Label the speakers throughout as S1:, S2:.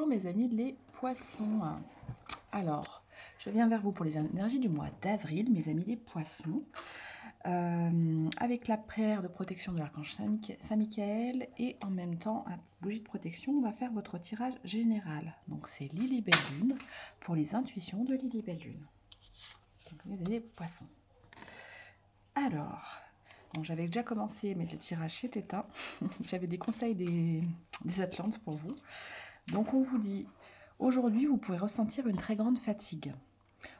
S1: Bonjour mes amis les poissons. Alors, je viens vers vous pour les énergies du mois d'avril, mes amis les poissons, avec la prière de protection de l'archange Saint-Michael et en même temps un petit bougie de protection. On va faire votre tirage général. Donc c'est Lily Belle Lune pour les intuitions de Lily Belle Lune. Donc mes amis les poissons. Alors, bon, j'avais déjà commencé, mais le tirage s'est éteint. J'avais des conseils des Atlantes pour vous. Donc on vous dit, aujourd'hui vous pouvez ressentir une très grande fatigue.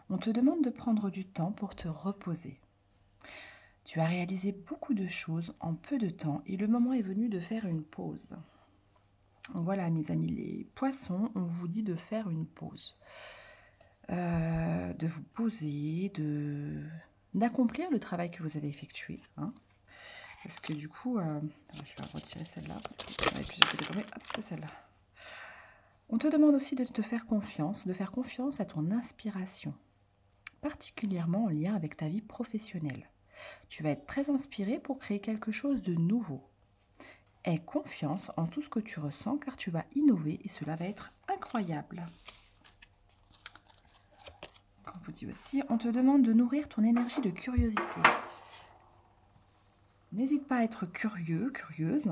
S1: On te demande de prendre du temps pour te reposer. Tu as réalisé beaucoup de choses en peu de temps et le moment est venu de faire une pause. Voilà mes amis les poissons, on vous dit de faire une pause. De vous poser, d'accomplir le travail que vous avez effectué. Hein. Parce que du coup, je vais retirer celle-là. Hop, c'est celle-là. On te demande aussi de te faire confiance, de faire confiance à ton inspiration, particulièrement en lien avec ta vie professionnelle. Tu vas être très inspiré pour créer quelque chose de nouveau. Aie confiance en tout ce que tu ressens car tu vas innover et cela va être incroyable. On vous dit aussi, on te demande de nourrir ton énergie de curiosité. N'hésite pas à être curieux, curieuse.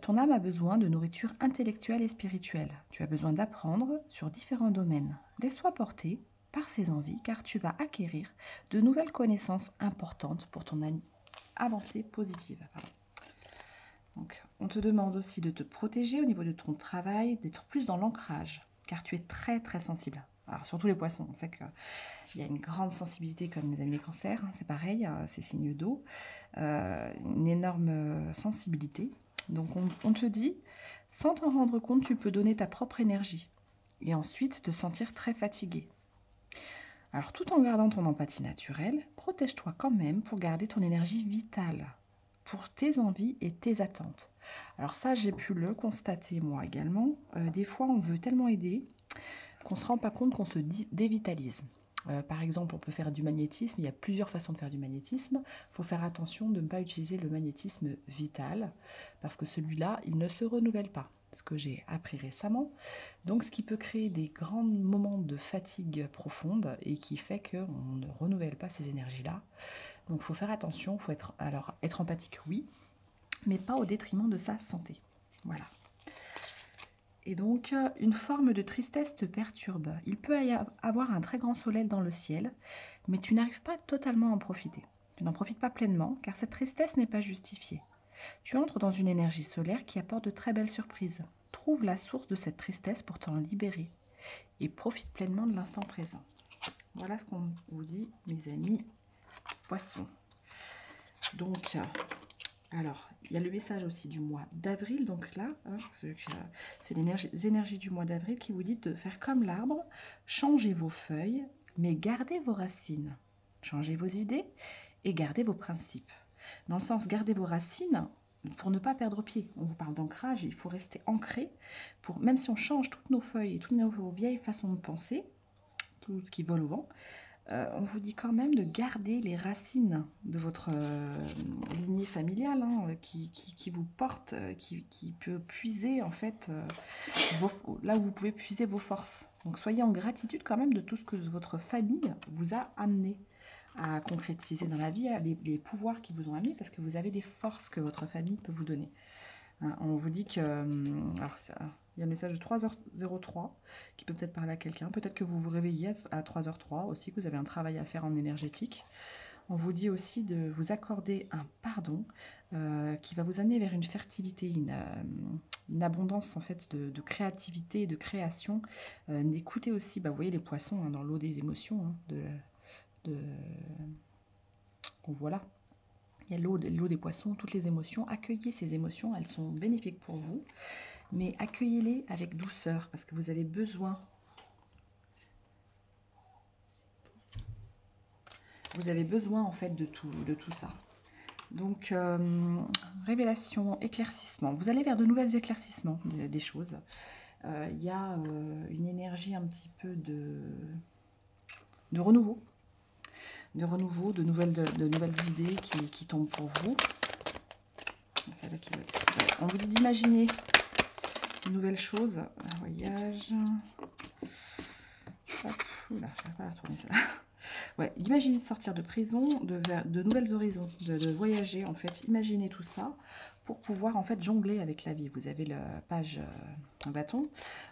S1: Ton âme a besoin de nourriture intellectuelle et spirituelle. Tu as besoin d'apprendre sur différents domaines. Laisse-toi porter par ces envies car tu vas acquérir de nouvelles connaissances importantes pour ton avancée positive. Donc, on te demande aussi de te protéger au niveau de ton travail, d'être plus dans l'ancrage car tu es très très sensible. Alors, surtout les poissons, on sait qu'il y a une grande sensibilité comme les amis les cancers, hein, c'est pareil, c'est signe d'eau, une énorme sensibilité. Donc on te dit, sans t'en rendre compte, tu peux donner ta propre énergie et ensuite te sentir très fatigué. Alors tout en gardant ton empathie naturelle, protège-toi quand même pour garder ton énergie vitale, pour tes envies et tes attentes. Alors ça, j'ai pu le constater moi également. Des fois, on veut tellement aider qu'on ne se rend pas compte qu'on se dévitalise. Par exemple, on peut faire du magnétisme. Il y a plusieurs façons de faire du magnétisme. Il faut faire attention de ne pas utiliser le magnétisme vital parce que celui-là, il ne se renouvelle pas. Ce que j'ai appris récemment. Donc, ce qui peut créer des grands moments de fatigue profonde et qui fait qu'on ne renouvelle pas ces énergies-là. Donc, il faut faire attention. Il faut être empathique, oui, mais pas au détriment de sa santé. Voilà. Et donc, une forme de tristesse te perturbe. Il peut y avoir un très grand soleil dans le ciel, mais tu n'arrives pas totalement à en profiter. Tu n'en profites pas pleinement, car cette tristesse n'est pas justifiée. Tu entres dans une énergie solaire qui apporte de très belles surprises. Trouve la source de cette tristesse pour t'en libérer et profite pleinement de l'instant présent. Voilà ce qu'on vous dit, mes amis poissons. Donc, alors, il y a le message aussi du mois d'avril, donc là, hein, c'est les énergies du mois d'avril qui vous dit de faire comme l'arbre, changez vos feuilles, mais gardez vos racines. Changez vos idées et gardez vos principes. Dans le sens, gardez vos racines pour ne pas perdre pied. On vous parle d'ancrage, il faut rester ancré, même si on change toutes nos feuilles et toutes nos vieilles façons de penser, tout ce qui vole au vent, on vous dit quand même de garder les racines de votre lignée familiale hein, qui vous porte, qui peut puiser en fait là où vous pouvez puiser vos forces. Donc soyez en gratitude quand même de tout ce que votre famille vous a amené à concrétiser dans la vie, les pouvoirs qui vous ont amené, parce que vous avez des forces que votre famille peut vous donner. Hein, on vous dit que... alors il y a un message de 3h03 qui peut peut-être parler à quelqu'un. Peut-être que vous vous réveillez à 3h03 aussi, que vous avez un travail à faire en énergétique. On vous dit aussi de vous accorder un pardon qui va vous amener vers une fertilité, une abondance en fait de créativité et de création. Écoutez aussi, vous voyez les poissons hein, dans l'eau des émotions. Hein, donc voilà. Il y a l'eau des poissons, toutes les émotions. Accueillez ces émotions, elles sont bénéfiques pour vous. Mais accueillez-les avec douceur, parce que vous avez besoin. Vous avez besoin, en fait, de tout ça. Donc, révélation, éclaircissement. Vous allez vers de nouvelles éclaircissements des choses. Il y a une énergie un petit peu de renouveau. De nouvelles idées qui tombent pour vous. On vous dit d'imaginer une nouvelle chose. voyage. Hop, oula, je n'arrive pas à retourner ça. Ouais, imaginez de sortir de prison, de nouvelles horizons, de voyager en fait. Imaginez tout ça pour pouvoir en fait jongler avec la vie. Vous avez la page un bâton.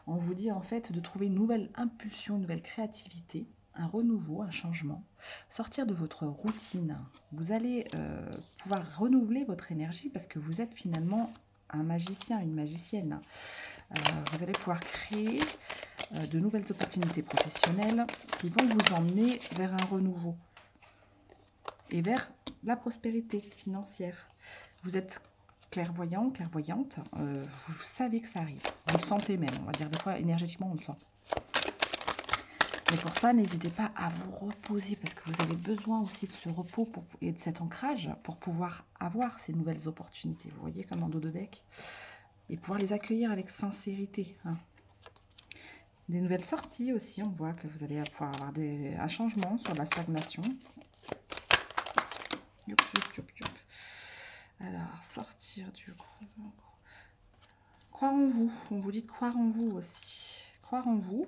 S1: On vous dit en fait de trouver une nouvelle impulsion, une nouvelle créativité, un renouveau, un changement. Sortir de votre routine. Vous allez pouvoir renouveler votre énergie parce que vous êtes finalement un magicien, une magicienne. Vous allez pouvoir créer de nouvelles opportunités professionnelles qui vont vous emmener vers un renouveau et vers la prospérité financière. Vous êtes clairvoyant, clairvoyante, vous savez que ça arrive. Vous le sentez même, on va dire des fois énergétiquement on le sent. Mais pour ça, n'hésitez pas à vous reposer parce que vous avez besoin aussi de ce repos et de cet ancrage pour pouvoir avoir ces nouvelles opportunités. Vous voyez comme en dos de deck et pouvoir les accueillir avec sincérité. Hein. Des nouvelles sorties aussi, on voit que vous allez pouvoir avoir un changement sur la stagnation. Youp, youp, youp, youp. Alors, sortir du gros. Croire en vous, on vous dit de croire en vous aussi. Croire en vous.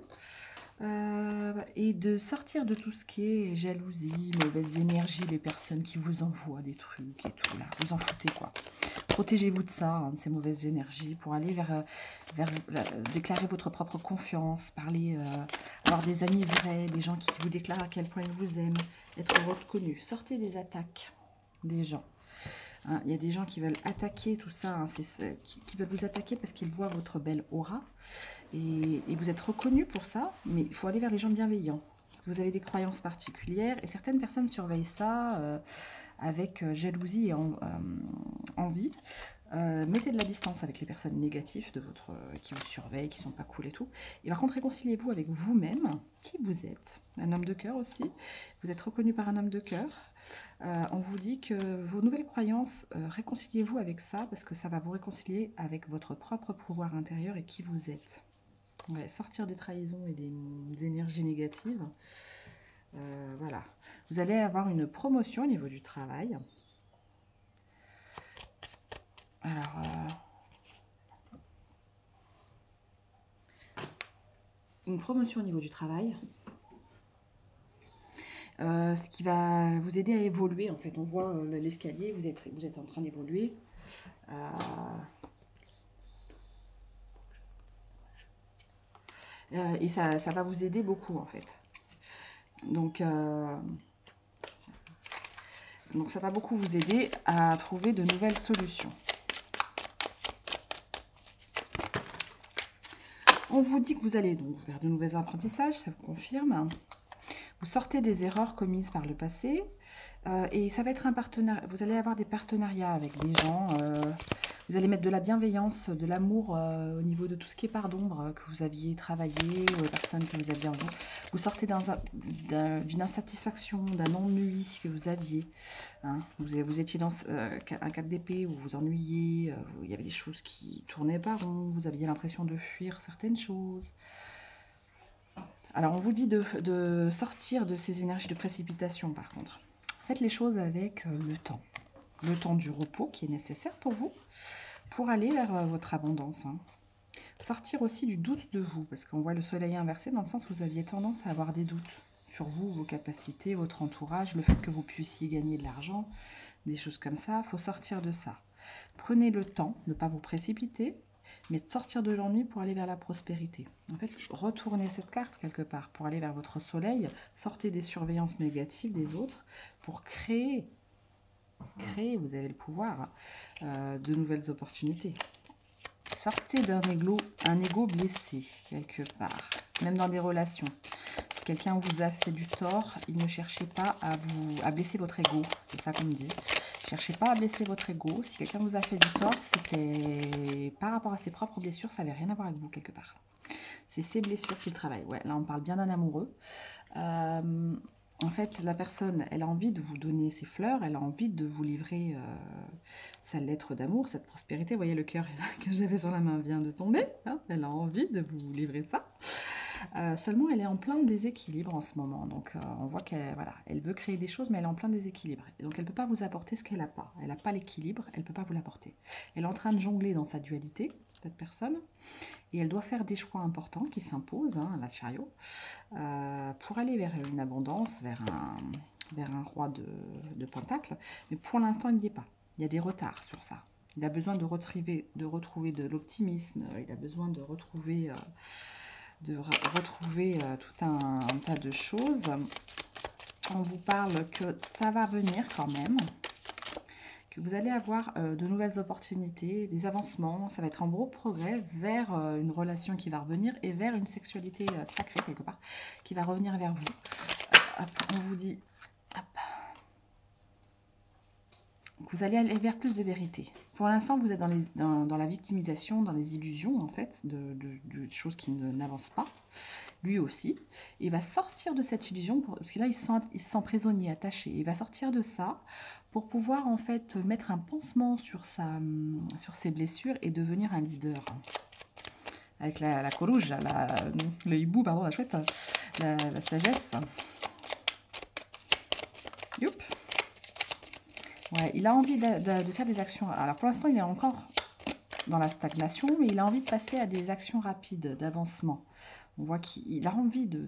S1: Et de sortir de tout ce qui est jalousie, mauvaise énergie, les personnes qui vous envoient des trucs et tout là, vous en foutez quoi. Protégez-vous de ça, hein, de ces mauvaises énergies, pour aller vers déclarer votre propre confiance, parler, avoir des amis vrais, des gens qui vous déclarent à quel point ils vous aiment, être reconnus. Sortez des attaques des gens. Hein, il y a des gens qui veulent attaquer tout ça, hein, qui veulent vous attaquer parce qu'ils voient votre belle aura. Et vous êtes reconnu pour ça, mais il faut aller vers les gens bienveillants. Parce que vous avez des croyances particulières et certaines personnes surveillent ça avec jalousie et envie. Mettez de la distance avec les personnes négatives qui vous surveillent, qui sont pas cool et tout. Et par contre, réconciliez-vous avec vous-même, qui vous êtes. Un homme de cœur aussi. Vous êtes reconnu par un homme de cœur. On vous dit que vos nouvelles croyances, réconciliez-vous avec ça parce que ça va vous réconcilier avec votre propre pouvoir intérieur et qui vous êtes. Ouais, sortir des trahisons et des énergies négatives. Voilà. Vous allez avoir une promotion au niveau du travail. Alors, une promotion au niveau du travail. Ce qui va vous aider à évoluer. En fait, on voit l'escalier, vous êtes en train d'évoluer. Et ça va vous aider beaucoup, en fait. Donc ça va beaucoup vous aider à trouver de nouvelles solutions. On vous dit que vous allez donc vers de nouveaux apprentissages, ça vous confirme. Vous sortez des erreurs commises par le passé et ça va être un partenariat. Vous allez avoir des partenariats avec des gens. Vous allez mettre de la bienveillance, de l'amour au niveau de tout ce qui est part d'ombre que vous aviez travaillé, aux personnes que vous aviez en vous. Vous sortez d'une insatisfaction, d'un ennui que vous aviez. Hein. Vous étiez dans un 4 d'épée où vous vous ennuyiez, il y avait des choses qui tournaient pas rond, vous aviez l'impression de fuir certaines choses. Alors, on vous dit de sortir de ces énergies de précipitation, par contre. Faites les choses avec le temps. Le temps du repos qui est nécessaire pour vous, pour aller vers votre abondance. Hein. Sortir aussi du doute de vous, parce qu'on voit le soleil inversé dans le sens où vous aviez tendance à avoir des doutes sur vous, vos capacités, votre entourage, le fait que vous puissiez gagner de l'argent, des choses comme ça. Il faut sortir de ça. Prenez le temps, ne pas vous précipiter, mais sortir de l'ennui pour aller vers la prospérité. En fait, retournez cette carte quelque part pour aller vers votre soleil, sortez des surveillances négatives des autres pour créer, vous avez le pouvoir, de nouvelles opportunités. Sortez d'un ego blessé quelque part, même dans des relations. Si quelqu'un vous a fait du tort, ne cherchez pas à blesser votre ego, c'est ça qu'on me dit. Cherchez pas à blesser votre ego. Si quelqu'un vous a fait du tort, c'était par rapport à ses propres blessures, ça n'avait rien à voir avec vous quelque part. C'est ces blessures qu'il travaille. Ouais, là, on parle bien d'un amoureux. En fait, la personne, elle a envie de vous donner ses fleurs, elle a envie de vous livrer sa lettre d'amour, cette prospérité. Vous voyez, le cœur que j'avais sur la main vient de tomber. Hein, elle a envie de vous livrer ça. Seulement, elle est en plein déséquilibre en ce moment. Donc, on voit qu'elle elle veut créer des choses, mais elle est en plein déséquilibre. Et donc, elle ne peut pas vous apporter ce qu'elle n'a pas. Elle n'a pas l'équilibre, elle ne peut pas vous l'apporter. Elle est en train de jongler dans sa dualité. cette personne. Et elle doit faire des choix importants qui s'imposent, hein, la chariot, pour aller vers une abondance, vers un roi de Pentacle. Mais pour l'instant, il n'y est pas. Il y a des retards sur ça. Il a besoin de retrouver de l'optimisme. Il a besoin de retrouver, tout un tas de choses. On vous parle que ça va venir quand même. Que vous allez avoir de nouvelles opportunités, des avancements. Ça va être un gros progrès vers une relation qui va revenir et vers une sexualité sacrée quelque part qui va revenir vers vous. Hop, on vous dit, hop, vous allez aller vers plus de vérité. Pour l'instant, vous êtes dans la victimisation, dans les illusions en fait, de choses qui n'avancent pas. Lui aussi, il va sortir de cette illusion, parce que là, il se sent prisonnier, attaché. Il va sortir de ça pour pouvoir, en fait, mettre un pansement sur ses blessures et devenir un leader. Avec la corouge, le hibou, pardon, la chouette, la sagesse. Youp. Ouais, il a envie de faire des actions. Alors, pour l'instant, il est encore dans la stagnation, mais il a envie de passer à des actions rapides, d'avancement. On voit qu'il a envie de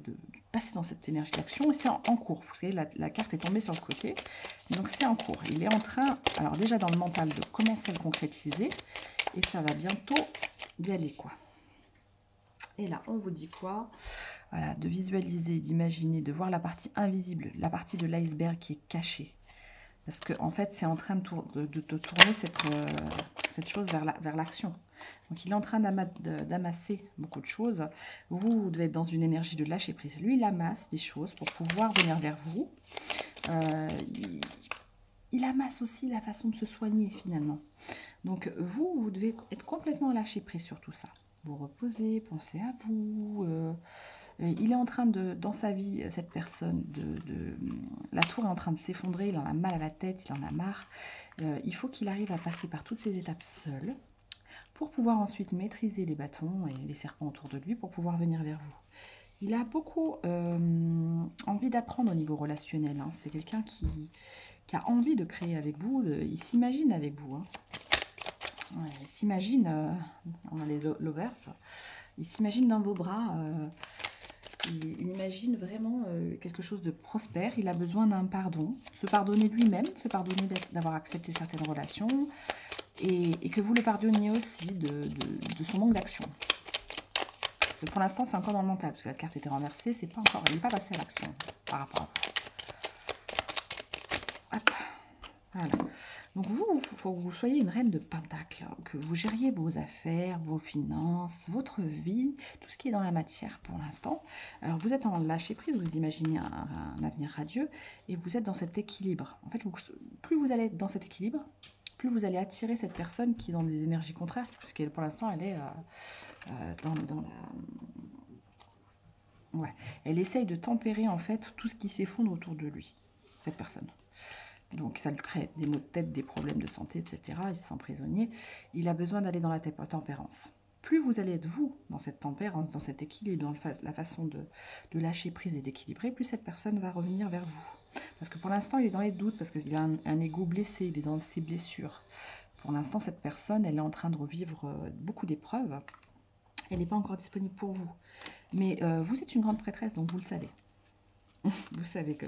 S1: passer dans cette énergie d'action et c'est en cours. Vous savez, la carte est tombée sur le côté, donc c'est en cours. Il est en train, alors déjà dans le mental, de commencer à le concrétiser et ça va bientôt y aller, quoi. Et là, on vous dit quoi? Voilà, de visualiser, d'imaginer, de voir la partie invisible, la partie de l'iceberg qui est cachée. Parce qu'en fait, c'est en train de tourner cette chose vers l'action. Donc, il est en train d'amasser beaucoup de choses. Vous devez être dans une énergie de lâcher prise. Lui, il amasse des choses pour pouvoir venir vers vous. Il amasse aussi la façon de se soigner, finalement. Donc, vous devez être complètement lâché prise sur tout ça. Vous reposez, pensez à vous. Il est en train dans sa vie, cette personne, la tour est en train de s'effondrer, il en a mal à la tête, il en a marre. Il faut qu'il arrive à passer par toutes ces étapes seul pour pouvoir ensuite maîtriser les bâtons et les serpents autour de lui pour pouvoir venir vers vous. Il a beaucoup envie d'apprendre au niveau relationnel. Hein. C'est quelqu'un qui a envie de créer avec vous, il s'imagine avec vous. Hein. Ouais, il s'imagine, on a les lovers, il s'imagine dans vos bras. Il imagine vraiment quelque chose de prospère. Il a besoin d'un pardon. Se pardonner lui-même, se pardonner d'avoir accepté certaines relations. Et que vous le pardonniez aussi de son manque d'action. Pour l'instant, c'est encore dans le mental. Parce que la carte était renversée. C'est pas encore, il n'est pas passé à l'action par rapport à vous. Hop. Voilà. Donc vous, il faut que vous soyez une reine de Pentacle, que vous gériez vos affaires, vos finances, votre vie, tout ce qui est dans la matière pour l'instant. Alors vous êtes en lâcher prise, vous imaginez un avenir radieux et vous êtes dans cet équilibre. En fait, plus vous allez être dans cet équilibre, plus vous allez attirer cette personne qui est dans des énergies contraires, puisqu'elle pour l'instant elle est dans la... Ouais. Elle essaye de tempérer en fait tout ce qui s'effondre autour de lui, cette personne. Donc ça lui crée des maux de tête, des problèmes de santé, etc. Il se sent prisonnier. Il a besoin d'aller dans la tempérance. Plus vous allez être vous dans cette tempérance, dans cet équilibre, dans la façon de lâcher prise et d'équilibrer, plus cette personne va revenir vers vous. Parce que pour l'instant, il est dans les doutes, parce qu'il a un ego blessé, il est dans ses blessures. Pour l'instant, cette personne, elle est en train de revivre beaucoup d'épreuves. Elle n'est pas encore disponible pour vous. Mais vous êtes une grande prêtresse, donc vous le savez. Vous savez que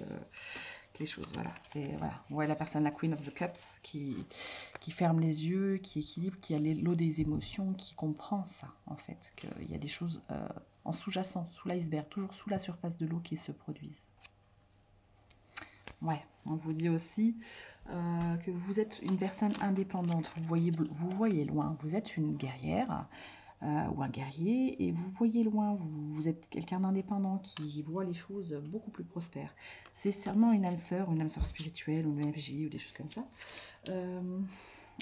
S1: les choses, voilà. On voit la personne, la Queen of the Cups, qui ferme les yeux, qui équilibre, qui a l'eau des émotions, qui comprend ça, en fait. Qu'il y a des choses en sous-jacent, sous l'iceberg, toujours sous la surface de l'eau qui se produisent. Ouais, on vous dit aussi que vous êtes une personne indépendante. Vous voyez loin, vous êtes une guerrière ou un guerrier et vous voyez loin, vous êtes quelqu'un d'indépendant qui voit les choses beaucoup plus prospères. C'est seulement une âme sœur spirituelle ou une FJ ou des choses comme ça.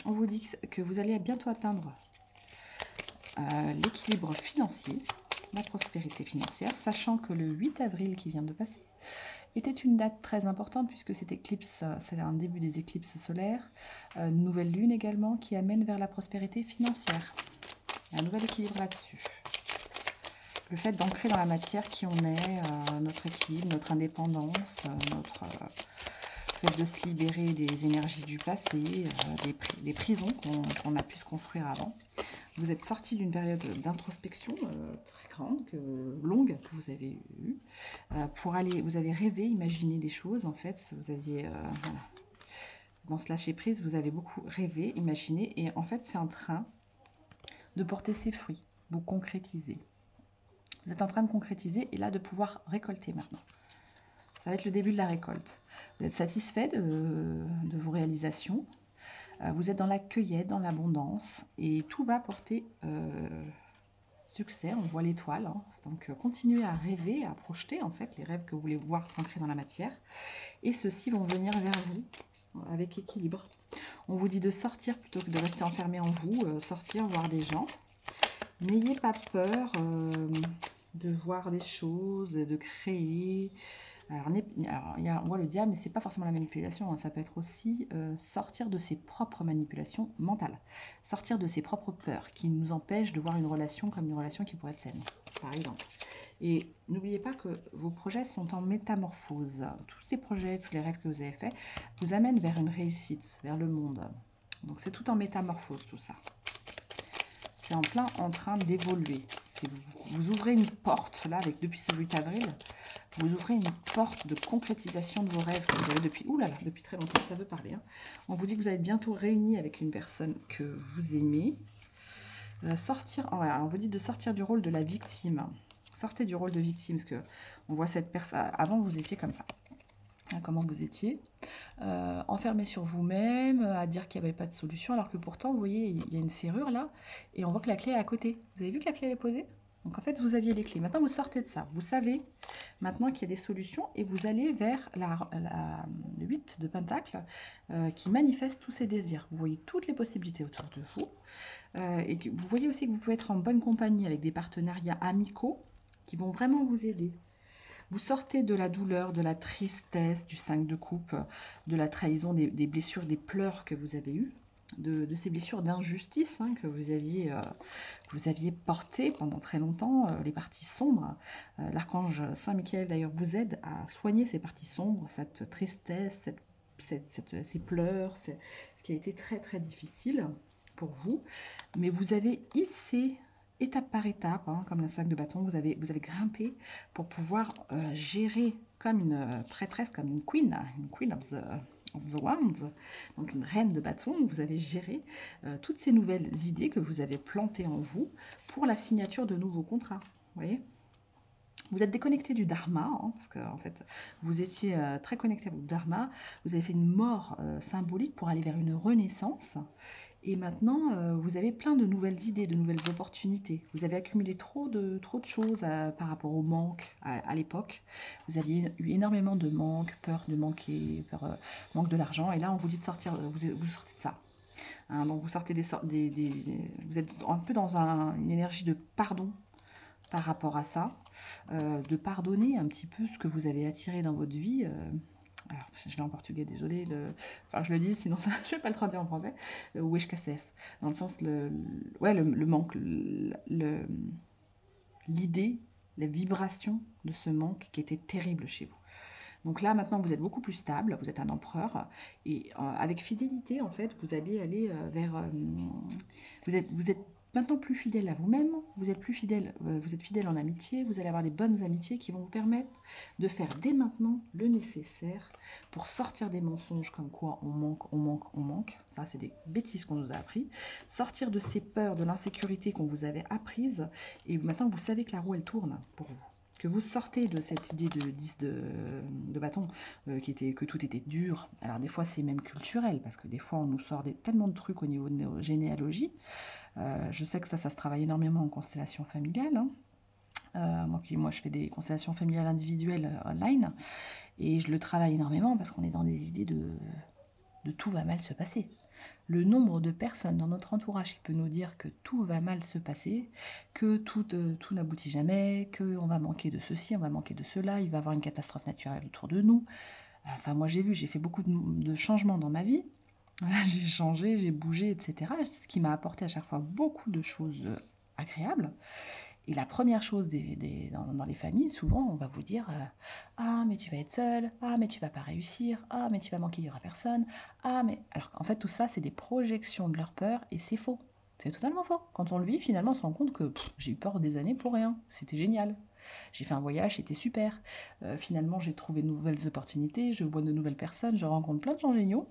S1: On vous dit que vous allez bientôt atteindre l'équilibre financier, la prospérité financière, sachant que le 8 avril qui vient de passer était une date très importante puisque cette éclipse, c'est un début des éclipses solaires, nouvelle lune également qui amène vers la prospérité financière. Un nouvel équilibre là-dessus. Le fait d'ancrer dans la matière qui on est, notre équilibre, notre indépendance, notre fait de se libérer des énergies du passé, des prisons qu'on a pu se construire avant. Vous êtes sorti d'une période d'introspection très grande, longue, que vous avez eue. Vous avez rêvé, imaginé des choses, en fait. Vous aviez, voilà. Dans ce lâcher-prise, vous avez beaucoup rêvé, imaginé. Et en fait, c'est en train de porter ses fruits. Vous concrétisez. Vous êtes en train de concrétiser et là, de pouvoir récolter maintenant. Ça va être le début de la récolte. Vous êtes satisfait de vos réalisations. Vous êtes dans la cueillette, dans l'abondance, et tout va porter succès. On voit l'étoile. Hein. Donc, continuez à rêver, à projeter, en fait, les rêves que vous voulez voir s'ancrer dans la matière. Et ceux-ci vont venir vers vous avec équilibre. On vous dit de sortir plutôt que de rester enfermé en vous, sortir, voir des gens. N'ayez pas peur de voir des choses, de créer. Alors, on voit le diable, mais ce n'est pas forcément la manipulation. Hein. Ça peut être aussi sortir de ses propres manipulations mentales. Sortir de ses propres peurs qui nous empêchent de voir une relation comme une relation qui pourrait être saine, par exemple. Et n'oubliez pas que vos projets sont en métamorphose. Tous ces projets, tous les rêves que vous avez faits, vous amènent vers une réussite, vers le monde. Donc, c'est tout en métamorphose, tout ça. C'est en plein en train d'évoluer. Vous ouvrez une porte, là, depuis ce 8 avril, vous ouvrez une porte de concrétisation de vos rêves que vous avez depuis très longtemps, ça veut parler. Hein. On vous dit que vous allez bientôt réunis avec une personne que vous aimez. On vous dit de sortir du rôle de la victime. Sortez du rôle de victime, parce que on voit cette personne. Avant, vous étiez comme ça. Comment vous étiez enfermé sur vous-même, à dire qu'il n'y avait pas de solution, alors que pourtant, vous voyez, il y a une serrure là, et on voit que la clé est à côté. Vous avez vu que la clé est posée? Donc en fait, vous aviez les clés. Maintenant, vous sortez de ça. Vous savez maintenant qu'il y a des solutions, et vous allez vers le 8 de Pentacle qui manifeste tous ces désirs. Vous voyez toutes les possibilités autour de vous, et vous voyez aussi que vous pouvez être en bonne compagnie avec des partenariats amicaux qui vont vraiment vous aider. Vous sortez de la douleur, de la tristesse, du 5 de coupe, de la trahison, des blessures, des pleurs que vous avez eues, de ces blessures d'injustice hein, que vous aviez portées pendant très longtemps, les parties sombres. L'archange Saint-Michel, d'ailleurs, vous aide à soigner ces parties sombres, cette tristesse, ces pleurs, ce qui a été très, très difficile pour vous. Mais vous avez hissé étape par étape, hein, comme un sac de bâton, vous avez grimpé pour pouvoir gérer comme une prêtresse, comme une queen of the wands, donc une reine de bâton. Vous avez géré toutes ces nouvelles idées que vous avez plantées en vous pour la signature de nouveaux contrats. Vous voyez ? Vous êtes déconnecté du dharma, hein, parce que en fait, vous étiez très connecté à votre dharma. Vous avez fait une mort symbolique pour aller vers une renaissance. Et maintenant, vous avez plein de nouvelles idées, de nouvelles opportunités. Vous avez accumulé trop de choses par rapport au manque à l'époque. Vous aviez eu énormément de manque, peur de manquer, manque de l'argent. Et là, on vous dit de sortir, vous sortez de ça. Hein, donc, vous sortez vous êtes un peu dans une énergie de pardon par rapport à ça, de pardonner un petit peu ce que vous avez attiré dans votre vie. Alors, je l'ai en portugais, désolé. Enfin, je le dis, sinon ça, je ne vais pas le traduire en français. Ou escassez, dans le sens, le manque, l'idée, la vibration de ce manque qui était terrible chez vous. Donc là, maintenant, vous êtes beaucoup plus stable, vous êtes un empereur, et avec fidélité, en fait, vous allez aller vers... vous êtes maintenant plus fidèle à vous-même, vous êtes fidèle en amitié, vous allez avoir des bonnes amitiés qui vont vous permettre de faire dès maintenant le nécessaire pour sortir des mensonges comme quoi on manque. Ça, c'est des bêtises qu'on nous a appris. Sortir de ces peurs, de l'insécurité qu'on vous avait apprise, et maintenant, vous savez que la roue, elle tourne pour vous. Que vous sortez de cette idée de 10 de bâton, que tout était dur. Alors des fois c'est même culturel, parce que des fois on nous sort tellement de trucs au niveau de nos généalogies. Je sais que ça se travaille énormément en constellation familiale. Hein. Moi je fais des constellations familiales individuelles online, et je le travaille énormément parce qu'on est dans des idées de tout va mal se passer. Le nombre de personnes dans notre entourage qui peut nous dire que tout va mal se passer, que tout n'aboutit jamais, qu'on va manquer de ceci, on va manquer de cela, il va y avoir une catastrophe naturelle autour de nous. Enfin, moi j'ai fait beaucoup de changements dans ma vie. J'ai changé, j'ai bougé, etc. Ce qui m'a apporté à chaque fois beaucoup de choses agréables. Et la première chose dans les familles, souvent, on va vous dire ah, mais tu vas être seule, ah, mais tu vas pas réussir, ah, mais tu vas manquer, il y aura personne, ah, mais... Alors qu'en fait, tout ça, c'est des projections de leur peur, et c'est faux. C'est totalement faux. Quand on le vit, finalement, on se rend compte que j'ai eu peur des années pour rien. C'était génial. J'ai fait un voyage, c'était super. Finalement, j'ai trouvé de nouvelles opportunités, je vois de nouvelles personnes, je rencontre plein de gens géniaux.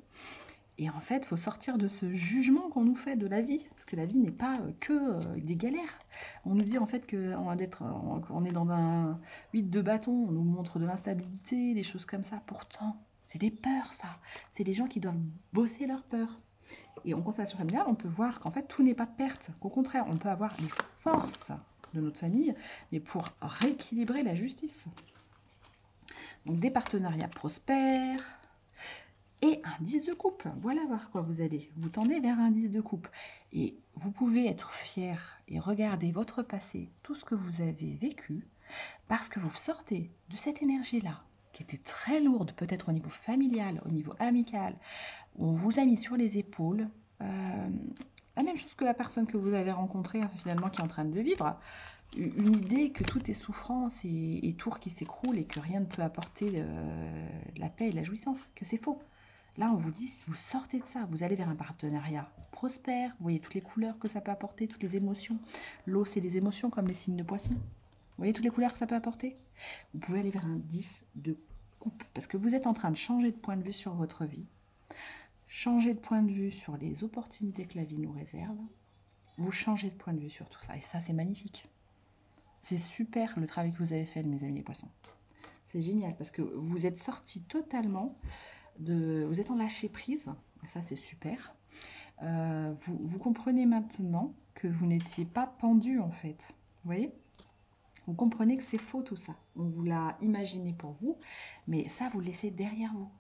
S1: Et en fait, il faut sortir de ce jugement qu'on nous fait de la vie. Parce que la vie n'est pas que des galères. On nous dit en fait qu'on est dans un 8 de bâton, on nous montre de l'instabilité, des choses comme ça. Pourtant, c'est des peurs, ça. C'est des gens qui doivent bosser leurs peurs. Et en constellation familiale, on peut voir qu'en fait, tout n'est pas de perte. Qu'au contraire, on peut avoir les forces de notre famille, mais pour rééquilibrer la justice. Donc, des partenariats prospères et un 10 de coupe. Voilà vers quoi vous allez. Vous tendez vers un 10 de coupe. Et vous pouvez être fier et regarder votre passé, tout ce que vous avez vécu, parce que vous sortez de cette énergie-là, qui était très lourde, peut-être au niveau familial, au niveau amical. On vous a mis sur les épaules la même chose que la personne que vous avez rencontrée, finalement, qui est en train de vivre. Une idée que tout est souffrance et tour qui s'écroule et que rien ne peut apporter la paix et la jouissance, que c'est faux. Là, on vous dit, vous sortez de ça, vous allez vers un partenariat prospère, vous voyez toutes les couleurs que ça peut apporter, toutes les émotions. L'eau, c'est les émotions comme les signes de poisson. Vous voyez toutes les couleurs que ça peut apporter. Vous pouvez aller vers un 10 de coupe, parce que vous êtes en train de changer de point de vue sur votre vie, changer de point de vue sur les opportunités que la vie nous réserve. Vous changez de point de vue sur tout ça, et ça, c'est magnifique. C'est super le travail que vous avez fait, mes amis les poissons. C'est génial, parce que vous êtes sortis totalement vous êtes en lâcher prise, et ça c'est super. Vous comprenez maintenant que vous n'étiez pas pendu en fait. Vous voyez? Vous comprenez que c'est faux tout ça. On vous l'a imaginé pour vous, mais ça vous le laissez derrière vous.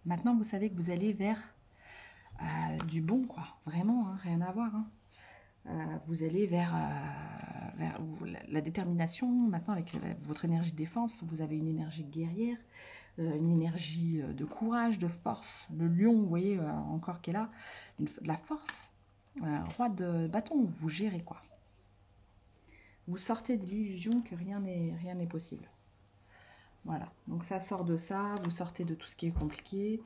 S1: Maintenant vous savez que vous allez vers du bon, quoi. Vraiment, hein, rien à voir. Hein. Vous allez vers la détermination. Maintenant avec votre énergie de défense, vous avez une énergie guerrière. Une énergie de courage, de force. Le lion, vous voyez, encore qui est là, de la force. Roi de bâton, vous gérez quoi. Vous sortez de l'illusion que rien n'est possible. Voilà, donc ça sort de ça, vous sortez de tout ce qui est compliqué.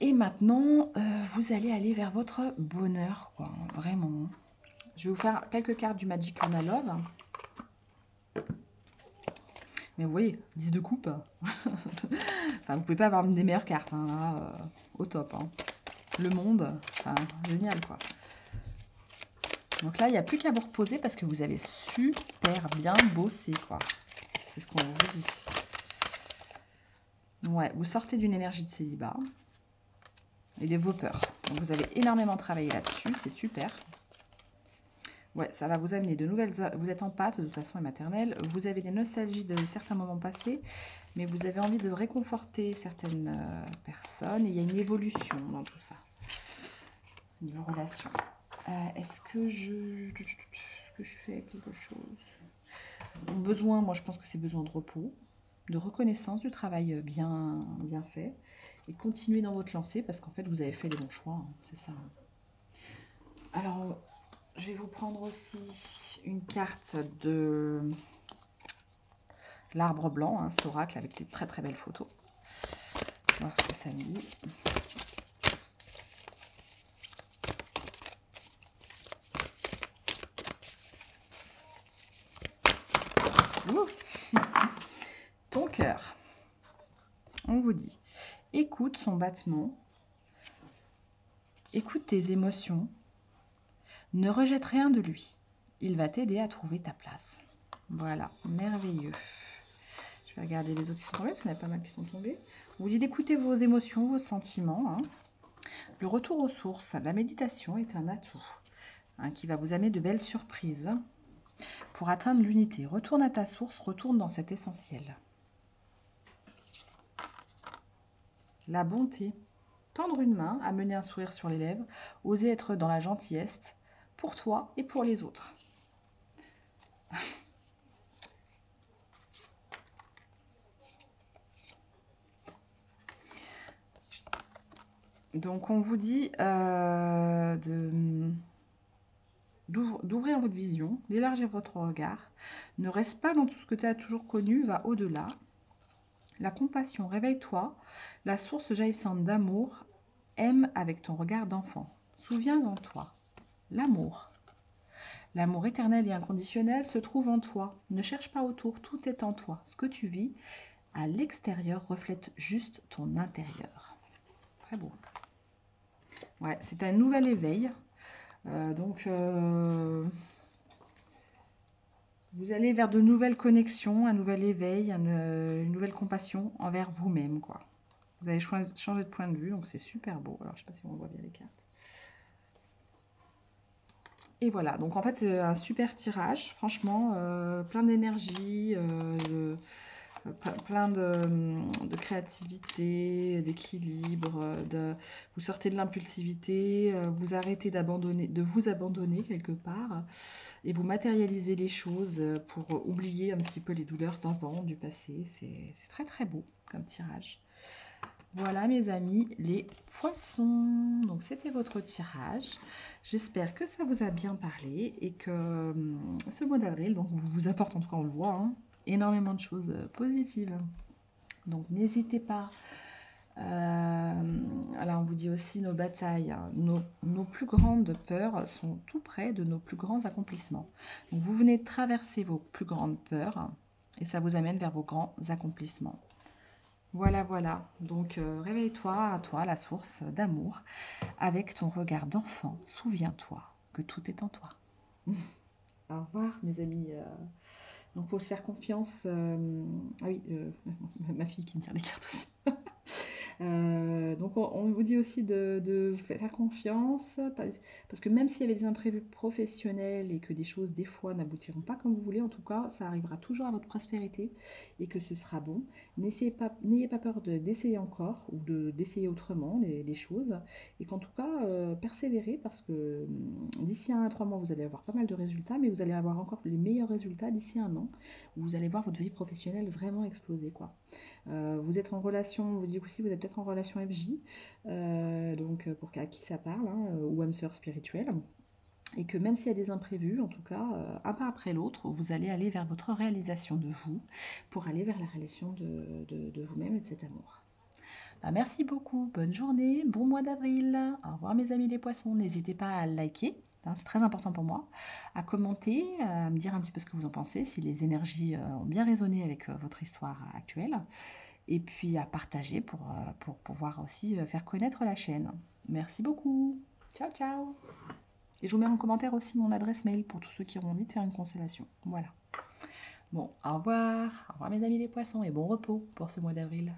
S1: Et maintenant, vous allez aller vers votre bonheur, quoi, vraiment. Je vais vous faire quelques cartes du Magic Journal Love. Mais vous voyez, 10 de coupe. Enfin, vous pouvez pas avoir des meilleures cartes, hein, là, au top. Hein. Le monde, enfin, génial, quoi. Donc là, il n'y a plus qu'à vous reposer parce que vous avez super bien bossé, quoi. C'est ce qu'on vous dit. Ouais, vous sortez d'une énergie de célibat et des vos peurs. Donc vous avez énormément travaillé là-dessus, c'est super. Ouais, ça va vous amener de nouvelles... Vous êtes en pâte, de toute façon, et maternelle. Vous avez des nostalgies de certains moments passés, mais vous avez envie de réconforter certaines personnes. Et il y a une évolution dans tout ça. Niveau relation. Est-ce que je fais quelque chose? Besoin, moi, je pense que c'est besoin de repos, de reconnaissance du travail bien fait. Et continuer dans votre lancée, parce qu'en fait, vous avez fait les bons choix. Hein, c'est ça. Alors... Je vais vous prendre aussi une carte de l'arbre blanc, hein, cet oracle avec des très très belles photos. On va voir ce que ça me dit. Ton cœur. On vous dit, écoute son battement, écoute tes émotions. Ne rejette rien de lui. Il va t'aider à trouver ta place. Voilà, merveilleux. Je vais regarder les autres qui sont tombés, parce qu'il y en a pas mal qui sont tombés. On vous dit d'écouter vos émotions, vos sentiments. Hein. Le retour aux sources, la méditation est un atout hein, qui va vous amener de belles surprises pour atteindre l'unité. Retourne à ta source, retourne dans cet essentiel. La bonté. Tendre une main, amener un sourire sur les lèvres, oser être dans la gentillesse, pour toi et pour les autres. Donc, on vous dit d'ouvrir votre vision, d'élargir votre regard. Ne reste pas dans tout ce que tu as toujours connu, va au-delà. La compassion, réveille-toi. La source jaillissante d'amour, aime avec ton regard d'enfant. Souviens-en toi. l'amour. L'amour éternel et inconditionnel se trouve en toi. Ne cherche pas autour, tout est en toi. Ce que tu vis à l'extérieur reflète juste ton intérieur. Très beau. Ouais, c'est un nouvel éveil. Donc, vous allez vers de nouvelles connexions, un nouvel éveil, une nouvelle compassion envers vous-même, quoi. Vous allez changer de point de vue, donc c'est super beau. Alors, je ne sais pas si on voit bien les cartes. Et voilà, donc en fait, c'est un super tirage, franchement, plein d'énergie, plein de créativité, d'équilibre, vous sortez de l'impulsivité, vous arrêtez de vous abandonner quelque part, et vous matérialisez les choses pour oublier un petit peu les douleurs d'avant, du passé. C'est très très beau comme tirage. Voilà mes amis, les poissons. Donc c'était votre tirage. J'espère que ça vous a bien parlé et que ce mois d'avril donc vous apporte, en tout cas on le voit, hein, énormément de choses positives. Donc n'hésitez pas. Alors on vous dit aussi nos batailles, hein, nos plus grandes peurs sont tout près de nos plus grands accomplissements. Donc vous venez de traverser vos plus grandes peurs et ça vous amène vers vos grands accomplissements. Voilà, voilà. Donc, réveille-toi à toi, la source d'amour, avec ton regard d'enfant. Souviens-toi que tout est en toi. Au revoir, mes amis. Donc, faut se faire confiance. Ah oui, ma fille qui me tire les cartes aussi. Donc on vous dit aussi de faire confiance, parce que même s'il y avait des imprévus professionnels et que des choses des fois n'aboutiront pas comme vous voulez, en tout cas ça arrivera toujours à votre prospérité et que ce sera bon. N'ayez pas peur d'essayer encore ou d'essayer autrement les choses, et qu'en tout cas persévérez, parce que d'ici 1 à 3 mois vous allez avoir pas mal de résultats, mais vous allez avoir encore les meilleurs résultats d'ici 1 an, où vous allez voir votre vie professionnelle vraiment exploser, quoi. Vous êtes en relation, on vous dit aussi vous êtes peut-être en relation FJ, donc à qui ça parle, hein, ou âme sœur spirituelle, et que même s'il y a des imprévus, en tout cas, un pas après l'autre, vous allez aller vers votre réalisation de vous, pour aller vers la réalisation de vous-même et de cet amour. Bah, merci beaucoup, bonne journée, bon mois d'avril, au revoir mes amis les poissons, n'hésitez pas à liker, c'est très important pour moi, à commenter, à me dire un petit peu ce que vous en pensez, si les énergies ont bien résonné avec votre histoire actuelle, et puis à partager pour pouvoir aussi faire connaître la chaîne. Merci beaucoup. Ciao, ciao. Et je vous mets en commentaire aussi mon adresse mail pour tous ceux qui auront envie de faire une constellation. Voilà. Bon, au revoir. Au revoir mes amis les poissons et bon repos pour ce mois d'avril.